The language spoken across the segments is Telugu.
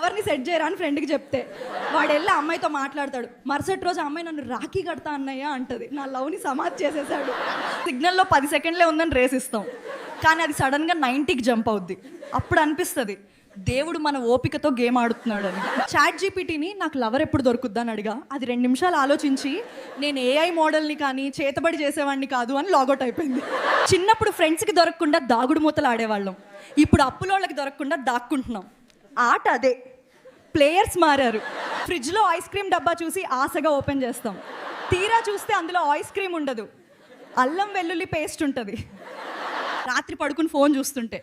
లవర్ని సెట్ చేయరా అని ఫ్రెండ్కి చెప్తే వాడు వెళ్ళి అమ్మాయితో మాట్లాడతాడు. మరుసటి రోజు అమ్మాయి నన్ను రాఖీ కడతా అన్నయ్య అంటది. నా లవ్ని సమాధి చేసేసాడు. సిగ్నల్లో 10 సెకండ్లే ఉందని రేస్ ఇస్తాం, కానీ అది సడన్గా 90కి జంప్ అవుద్ది. అప్పుడు అనిపిస్తుంది దేవుడు మన ఓపికతో గేమ్ ఆడుతున్నాడు అని. చాట్ జీపీటీని నాకు లవర్ ఎప్పుడు దొరుకుద్దా అని అడిగా. అది 2 నిమిషాలు ఆలోచించి నేను ఏఐ మోడల్ని కానీ చేతబడి చేసేవాడిని కాదు అని లాగౌట్ అయిపోయింది. చిన్నప్పుడు ఫ్రెండ్స్కి దొరకకుండా దాగుడు మూతలు ఆడేవాళ్ళం, ఇప్పుడు అప్పులోళ్ళకి దొరకకుండా దాక్కుంటున్నాం. ఆట అదే, ప్లేయర్స్ మారారు. ఫ్రిడ్జ్లో ఐస్ క్రీమ్ డబ్బా చూసి ఆశగా ఓపెన్ చేస్తాం, తీరా చూస్తే అందులో ఐస్ క్రీమ్ ఉండదు, అల్లం వెల్లుల్లి పేస్ట్ ఉంటుంది. రాత్రి పడుకుని ఫోన్ చూస్తుంటే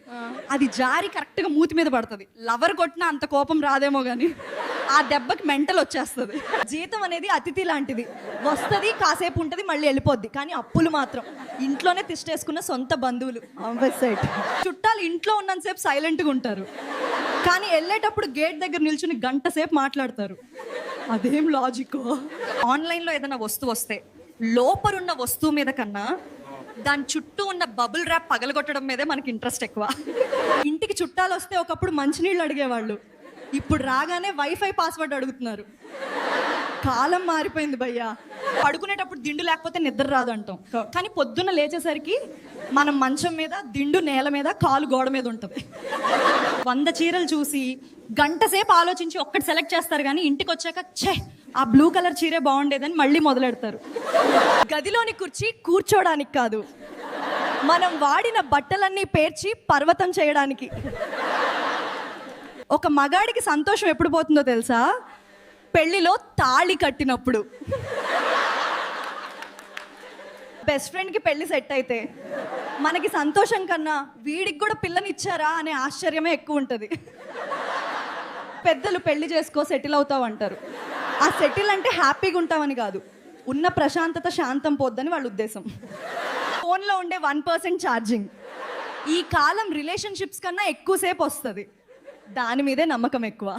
అది జారి కరెక్ట్గా మూతి మీద పడుతుంది. లవర్ కొట్టినా అంత కోపం రాదేమో కానీ ఆ దెబ్బకి మెంటల్ వచ్చేస్తుంది. జీతం అనేది అతిథి లాంటిది, వస్తుంది కాసేపు ఉంటుంది మళ్ళీ వెళ్ళిపోద్ది. కానీ అప్పులు మాత్రం ఇంట్లోనే తిష్టేసుకున్న సొంత బంధువులు. చుట్టాలు ఇంట్లో ఉన్నంతసేపు సైలెంట్గా ఉంటారు, కానీ వెళ్ళేటప్పుడు గేట్ దగ్గర నిల్చుని గంట సేపు మాట్లాడతారు. అదేం లాజిక్. ఆన్లైన్లో ఏదైనా వస్తువు వస్తే లోపరున్న వస్తువు మీద కన్నా దాని చుట్టూ ఉన్న బబుల్ ర్యాప్ పగలగొట్టడం మీదే మనకి ఇంట్రెస్ట్ ఎక్కువ. ఇంటికి చుట్టాలు వస్తే ఒకప్పుడు మంచినీళ్ళు అడిగేవాళ్ళు, ఇప్పుడు రాగానే వైఫై పాస్వర్డ్ అడుగుతున్నారు. కాలం మారిపోయింది భయ్యా. పడుకునేటప్పుడు దిండు లేకపోతే నిద్ర రాదు అంటాం, కానీ పొద్దున్న లేచేసరికి మనం మంచం మీద, దిండు నేల మీద, కాలు గోడ మీద ఉంటుంది. 100 చీరలు చూసి గంట సేపు ఆలోచించి ఒక్కటి సెలెక్ట్ చేస్తారు, కానీ ఇంటికి వచ్చాక ఛే ఆ బ్లూ కలర్ చీరే బాగుండేదని మళ్ళీ మొదలెడతారు. గదిలోని కుర్చీ కూర్చోడానికి కాదు, మనం వాడిన బట్టలన్నీ పేర్చి పర్వతం చేయడానికి. ఒక మగాడికి సంతోషం ఎప్పుడు పోతుందో తెలుసా? పెళ్లిలో తాళి కట్టినప్పుడు. బెస్ట్ ఫ్రెండ్కి పెళ్లి సెట్ అయితే మనకి సంతోషం కన్నా వీడికి కూడా పిల్లనిచ్చారా అనే ఆశ్చర్యమే ఎక్కువ ఉంటుంది. పెద్దలు పెళ్లి చేసుకో సెటిల్ అవుతావు అంటారు. ఆ సెటిల్ అంటే హ్యాపీగా ఉంటామని కాదు, ఉన్న ప్రశాంతత శాంతం పోద్దని వాళ్ళ ఉద్దేశం. ఫోన్లో ఉండే 1% ఛార్జింగ్ ఈ కాలం రిలేషన్షిప్స్ కన్నా ఎక్కువసేపు వస్తుంది, దాని మీదే నమ్మకం ఎక్కువ.